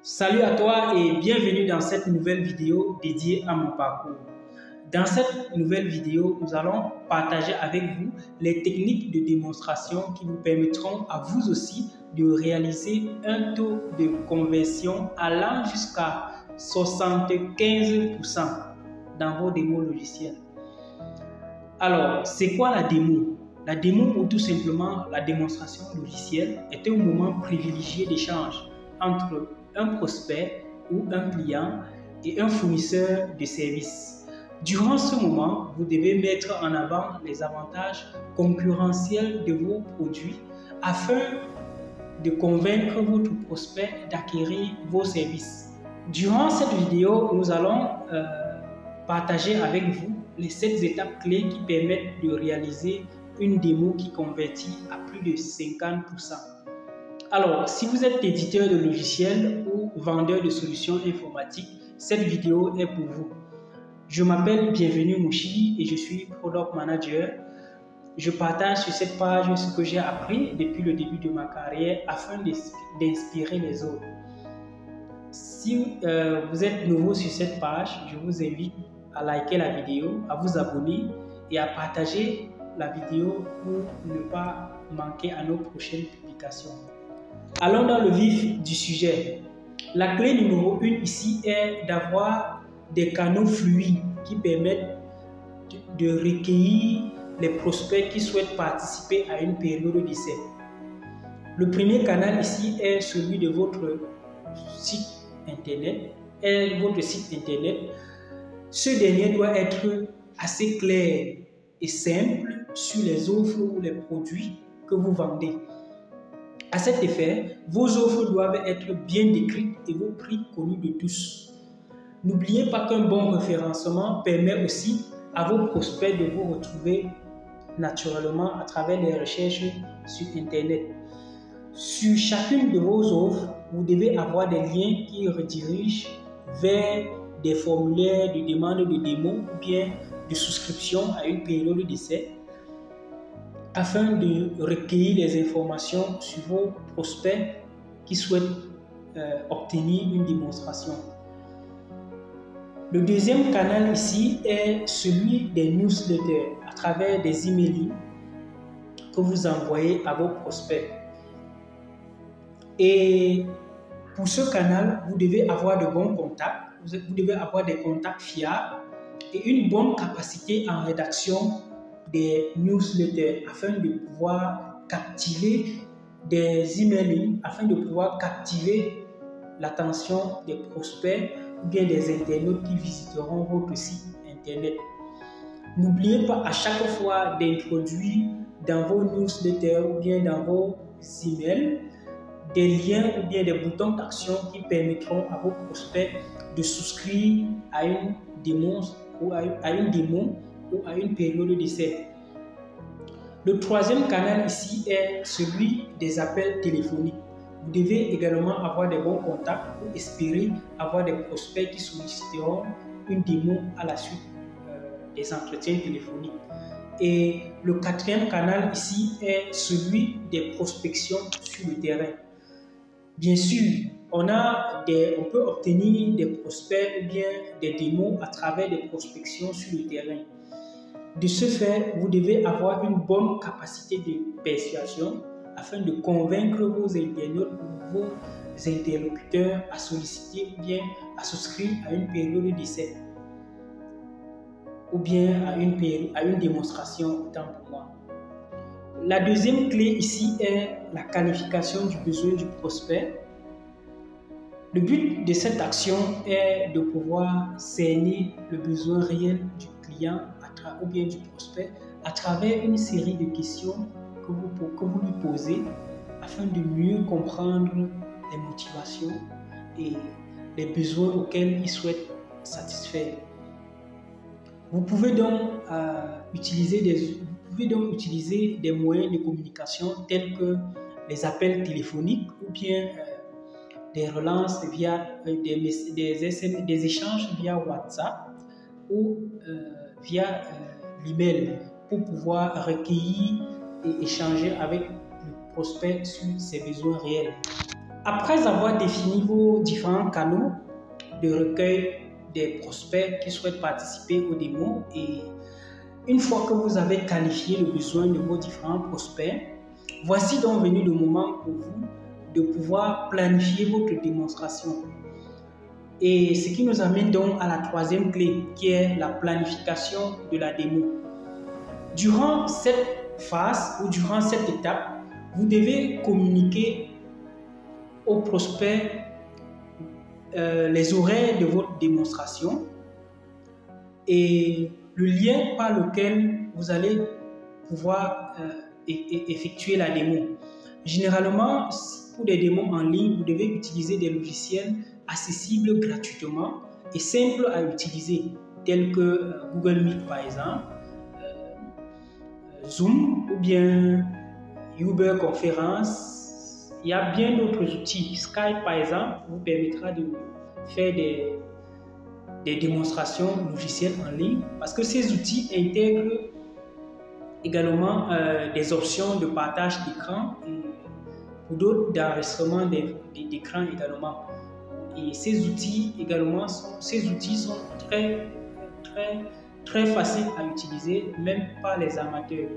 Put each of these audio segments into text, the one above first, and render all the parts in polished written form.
Salut à toi et bienvenue dans cette nouvelle vidéo dédiée à mon parcours. Dans cette nouvelle vidéo, nous allons partager avec vous les techniques de démonstration qui vous permettront à vous aussi de réaliser un taux de conversion allant jusqu'à 75% dans vos démos logiciels. Alors, c'est quoi la démo? La démo ou tout simplement la démonstration logicielle est un moment privilégié d'échange entre un prospect ou un client et un fournisseur de services. Durant ce moment, vous devez mettre en avant les avantages concurrentiels de vos produits afin de convaincre votre prospect d'acquérir vos services. Durant cette vidéo, nous allons partager avec vous les 7 étapes clés qui permettent de réaliser une démo qui convertit à plus de 50%. Alors, si vous êtes éditeur de logiciels ou vendeur de solutions informatiques, cette vidéo est pour vous. Je m'appelle Bienvenue Mouchi et je suis Product Manager. Je partage sur cette page ce que j'ai appris depuis le début de ma carrière afin d'inspirer les autres. Si vous êtes nouveau sur cette page, je vous invite à liker la vidéo, à vous abonner et à partager la vidéo pour ne pas manquer à nos prochaines publications. Allons dans le vif du sujet. La clé numéro 1 ici est d'avoir des canaux fluides qui permettent de recueillir les prospects qui souhaitent participer à une période d'essai. Le premier canal ici est celui de votre site internet. Ce dernier doit être assez clair et simple sur les offres ou les produits que vous vendez. À cet effet, vos offres doivent être bien décrites et vos prix connus de tous. N'oubliez pas qu'un bon référencement permet aussi à vos prospects de vous retrouver naturellement à travers les recherches sur Internet. Sur chacune de vos offres, vous devez avoir des liens qui redirigent vers des formulaires de demande de démo ou bien de souscription à une période d'essai afin de recueillir les informations sur vos prospects qui souhaitent obtenir une démonstration. Le deuxième canal ici est celui des newsletters à travers des emails que vous envoyez à vos prospects. Et pour ce canal, vous devez avoir de bons contacts, vous devez avoir des contacts fiables et une bonne capacité en rédaction des newsletters afin de pouvoir captiver des emails, afin de pouvoir captiver l'attention des prospects ou bien des internautes qui visiteront votre site internet. N'oubliez pas à chaque fois d'introduire dans vos newsletters ou bien dans vos emails des liens ou bien des boutons d'action qui permettront à vos prospects de souscrire à une démo ou à une période d'essai. Le troisième canal ici est celui des appels téléphoniques. Vous devez également avoir des bons contacts pour espérer avoir des prospects qui solliciteront une démo à la suite des entretiens téléphoniques. Et le quatrième canal ici est celui des prospections sur le terrain. Bien sûr, on peut obtenir des prospects ou bien des démos à travers des prospections sur le terrain. De ce fait, vous devez avoir une bonne capacité de persuasion afin de convaincre vos internautes ou vos interlocuteurs à solliciter ou bien à souscrire à une période d'essai ou bien à une démonstration, autant pour moi. La deuxième clé ici est la qualification du besoin du prospect. Le but de cette action est de pouvoir cerner le besoin réel du client ou bien du prospect à travers une série de questions que vous lui posez afin de mieux comprendre les motivations et les besoins auxquels il souhaite satisfaire. Vous pouvez donc utiliser des moyens de communication tels que les appels téléphoniques ou bien des relances via des échanges via WhatsApp ou via l'email pour pouvoir recueillir et échanger avec le prospect sur ses besoins réels. Après avoir défini vos différents canaux de recueil des prospects qui souhaitent participer aux démos et une fois que vous avez qualifié le besoin de vos différents prospects, voici donc venu le moment pour vous de pouvoir planifier votre démonstration. Et ce qui nous amène donc à la troisième clé qui est la planification de la démo. Durant cette phase ou durant cette étape, vous devez communiquer aux prospects les horaires de votre démonstration et le lien par lequel vous allez pouvoir effectuer la démo. Généralement, pour des démos en ligne, vous devez utiliser des logiciels accessibles gratuitement et simples à utiliser, tels que Google Meet par exemple, Zoom ou bien Uber Conférence. Il y a bien d'autres outils. Skype par exemple vous permettra de faire des démonstrations logicielles en ligne parce que ces outils intègrent également des options de partage d'écran ou d'autres d'enregistrement d'écran également. Et ces outils également sont très faciles à utiliser même par les amateurs.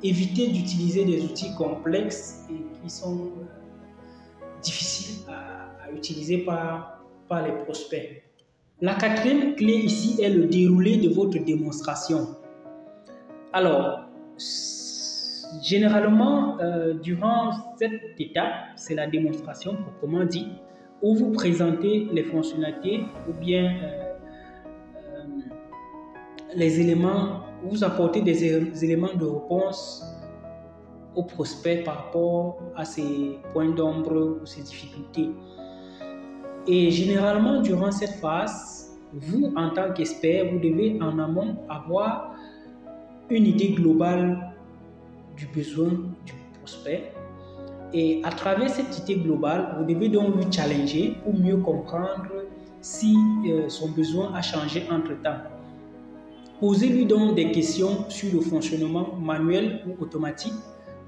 Évitez d'utiliser des outils complexes et qui sont difficiles à utiliser par les prospects. La quatrième clé ici est le déroulé de votre démonstration. Alors, généralement, durant cette étape, c'est la démonstration proprement dit, où vous présentez les fonctionnalités ou bien les éléments, vous apportez des éléments de réponse aux prospects par rapport à ces points d'ombre ou ces difficultés. Et généralement, durant cette phase, vous, en tant qu'expert, vous devez en amont avoir une idée globale du besoin du prospect. Et à travers cette idée globale, vous devez donc lui challenger pour mieux comprendre si son besoin a changé entre-temps. Posez-lui donc des questions sur le fonctionnement manuel ou automatique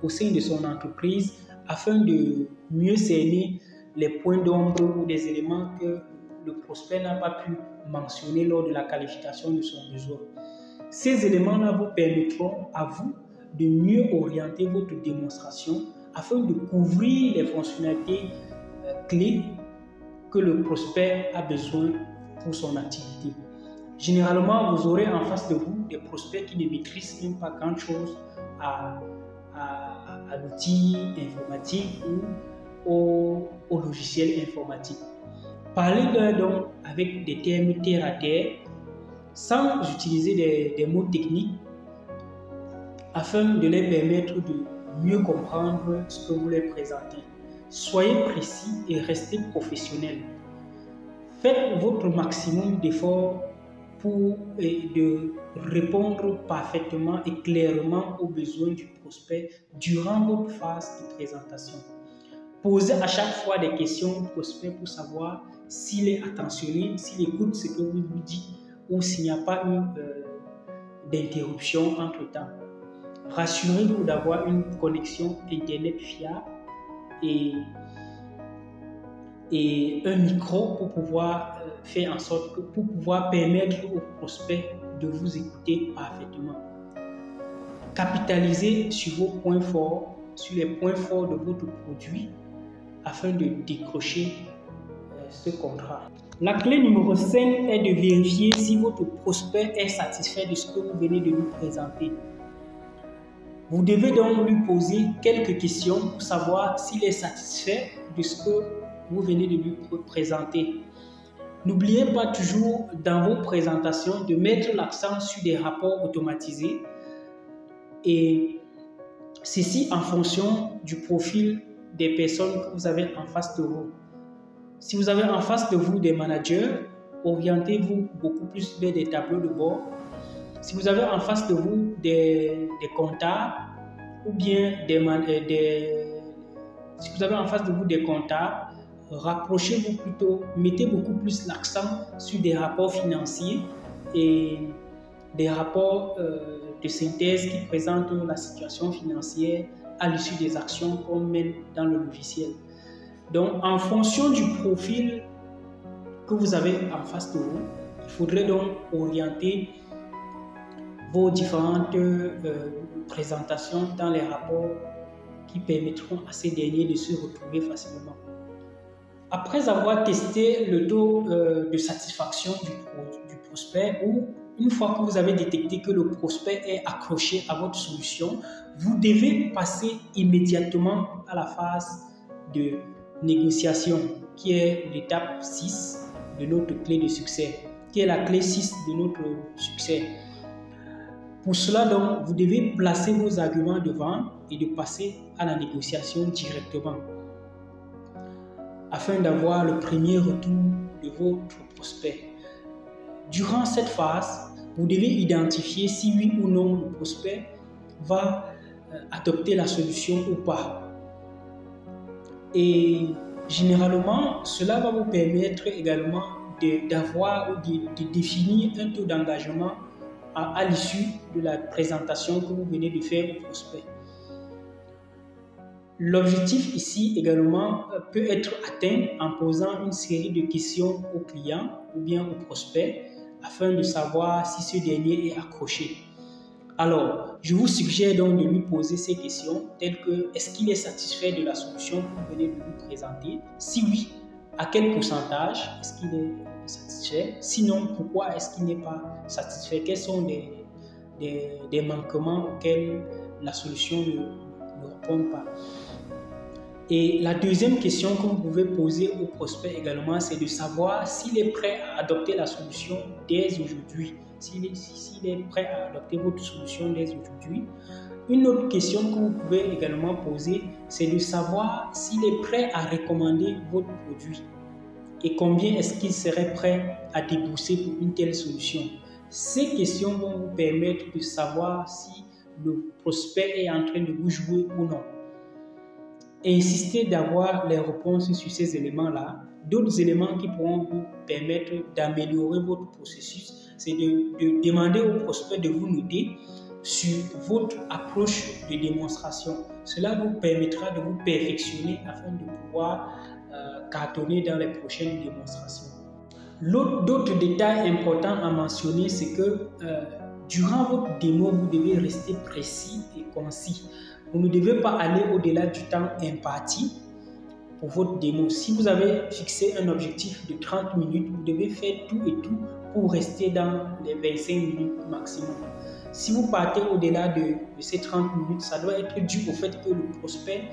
au sein de son entreprise afin de mieux cerner les points d'ombre ou des éléments que le prospect n'a pas pu mentionner lors de la qualification de son besoin. Ces éléments-là vous permettront à vous de mieux orienter votre démonstration afin de couvrir les fonctionnalités clés que le prospect a besoin pour son activité. Généralement, vous aurez en face de vous des prospects qui ne maîtrisent même pas grand-chose à l'outil informatique ou au logiciel informatique. Parlez-leur donc avec des termes terre à terre, sans utiliser des mots techniques, afin de les permettre de mieux comprendre ce que vous leur présentez. Soyez précis et restez professionnel. Faites votre maximum d'efforts pour de répondre parfaitement et clairement aux besoins du prospect durant votre phase de présentation. Posez à chaque fois des questions au prospect pour savoir s'il est attentionné, s'il écoute ce que vous lui dites ou s'il n'y a pas eu d'interruption entre-temps. Rassurez-vous d'avoir une connexion Internet fiable et un micro pour pouvoir faire en sorte que pour pouvoir permettre aux prospects de vous écouter parfaitement. Capitalisez sur vos points forts, sur les points forts de votre produit afin de décrocher ce contrat. La clé numéro 5 est de vérifier si votre prospect est satisfait de ce que vous venez de lui présenter. Vous devez donc lui poser quelques questions pour savoir s'il est satisfait de ce que vous venez de lui présenter. N'oubliez pas toujours dans vos présentations de mettre l'accent sur des rapports automatisés et ceci en fonction du profil des personnes que vous avez en face de vous. Si vous avez en face de vous des managers, orientez-vous beaucoup plus vers des tableaux de bord. Si vous avez en face de vous des comptables ou bien si vous avez en face de vous des comptables, rapprochez-vous plutôt, mettez beaucoup plus l'accent sur des rapports financiers et des rapports de synthèse qui présentent la situation financière à l'issue des actions qu'on mène dans le logiciel. Donc, en fonction du profil que vous avez en face de vous, il faudrait donc orienter vos différentes présentations dans les rapports qui permettront à ces derniers de se retrouver facilement. Après avoir testé le taux de satisfaction du prospect, ou une fois que vous avez détecté que le prospect est accroché à votre solution, vous devez passer immédiatement à la phase de négociation, qui est l'étape 6 de notre clé de succès, qui est la clé 6 de notre succès. Pour cela, donc, vous devez placer vos arguments de vente et de passer à la négociation directement, afin d'avoir le premier retour de votre prospect. Durant cette phase, vous devez identifier si oui ou non le prospect va adopter la solution ou pas. Et généralement, cela va vous permettre également d'avoir ou de définir un taux d'engagement à l'issue de la présentation que vous venez de faire au prospect. L'objectif ici également peut être atteint en posant une série de questions au client ou bien au prospect afin de savoir si ce dernier est accroché. Alors, je vous suggère donc de lui poser ces questions telles que: est-ce qu'il est satisfait de la solution que vous venez de lui présenter? Si oui, à quel pourcentage est-ce qu'il est satisfait? Sinon, pourquoi est-ce qu'il n'est pas satisfait? Quels sont des manquements auxquels la solution ne répond pas? Et la deuxième question que vous pouvez poser au prospect également, c'est de savoir s'il est prêt à adopter la solution dès aujourd'hui. S'il est prêt à adopter votre solution dès aujourd'hui. Une autre question que vous pouvez également poser, c'est de savoir s'il est prêt à recommander votre produit et combien est-ce qu'il serait prêt à débourser pour une telle solution. Ces questions vont vous permettre de savoir si le prospect est en train de vous jouer ou non. Insistez d'avoir les réponses sur ces éléments-là. D'autres éléments qui pourront vous permettre d'améliorer votre processus, c'est de demander au prospect de vous noter sur votre approche de démonstration. Cela vous permettra de vous perfectionner afin de pouvoir cartonner dans les prochaines démonstrations. D'autres détails importants à mentionner, c'est que durant votre démo, vous devez rester précis et concis. Vous ne devez pas aller au-delà du temps imparti pour votre démo. Si vous avez fixé un objectif de 30 minutes, vous devez faire tout et tout pour rester dans les 25 minutes maximum. Si vous partez au-delà de ces 30 minutes, ça doit être dû au fait que le prospect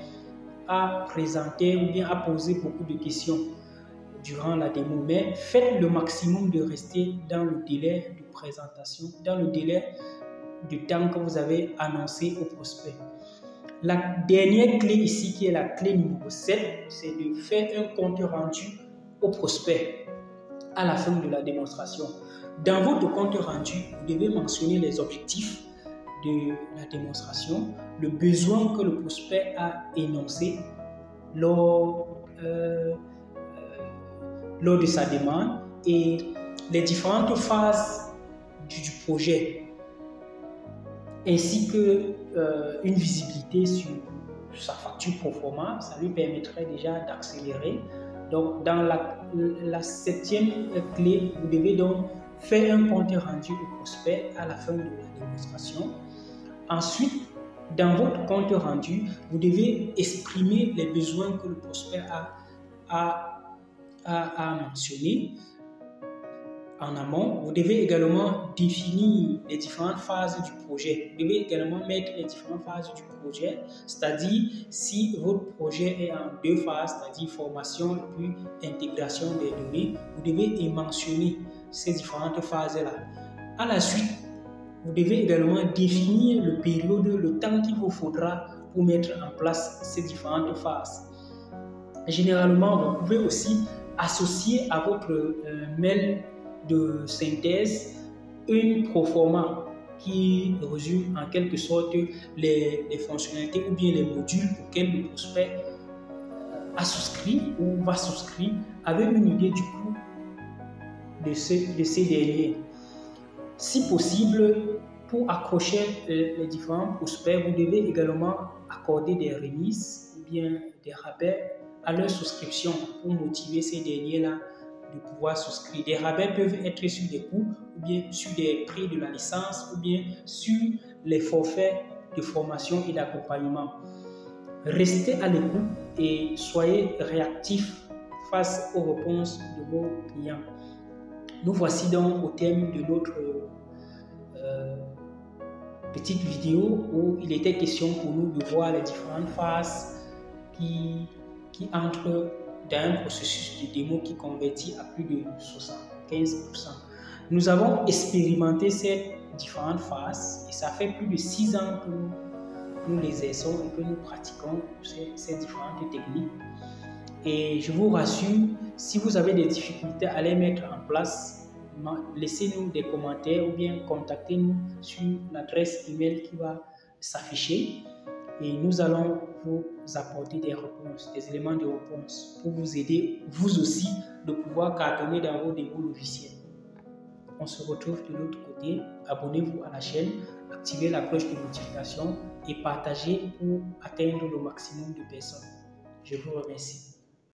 a présenté ou bien a posé beaucoup de questions durant la démo. Mais faites le maximum de rester dans le délai de présentation, dans le délai du temps que vous avez annoncé au prospect. La dernière clé ici, qui est la clé numéro 7, c'est de faire un compte rendu au prospect à la fin de la démonstration. Dans votre compte rendu, vous devez mentionner les objectifs de la démonstration, le besoin que le prospect a énoncé lors de sa demande et les différentes phases du projet, ainsi que une visibilité sur sa facture pro forma. Ça lui permettrait déjà d'accélérer. Donc, dans la 7e clé, vous devez donc faire un compte rendu au prospect à la fin de la démonstration. Ensuite, dans votre compte rendu, vous devez exprimer les besoins que le prospect a mentionnés en amont. Vous devez également définir les différentes phases du projet. Vous devez également mettre les différentes phases du projet, c'est-à-dire si votre projet est en 2 phases, c'est-à-dire formation et puis intégration des données, vous devez mentionner ces différentes phases-là. À la suite, vous devez également définir le temps qu'il vous faudra pour mettre en place ces différentes phases. Généralement, vous pouvez aussi associer à votre mail de synthèse une proforma qui résume en quelque sorte les fonctionnalités ou bien les modules auxquels le prospect a souscrit ou va souscrire, avec une idée du coût de ces derniers. Si possible, pour accrocher les différents prospects, vous devez également accorder des remises ou bien des rabais à leur souscription pour motiver ces derniers-là de pouvoir souscrire. Des rabais peuvent être sur des coûts, ou bien sur des prix de la licence, ou bien sur les forfaits de formation et d'accompagnement. Restez à l'écoute et soyez réactifs face aux réponses de vos clients. Nous voici donc au thème de notre petite vidéo où il était question pour nous de voir les différentes phases qui entrent dans un processus de démo qui convertit à plus de 75%. Nous avons expérimenté ces différentes phases et ça fait plus de 6 ans que nous les exerçons et que nous pratiquons ces différentes techniques. Et je vous rassure, si vous avez des difficultés à les mettre en place, laissez-nous des commentaires ou bien contactez-nous sur l'adresse email qui va s'afficher et nous allons vous apporter des réponses, des éléments de réponse pour vous aider, vous aussi, de pouvoir cartonner dans vos démos logiciels. On se retrouve de l'autre côté. Abonnez-vous à la chaîne, activez la cloche de notification et partagez pour atteindre le maximum de personnes. Je vous remercie.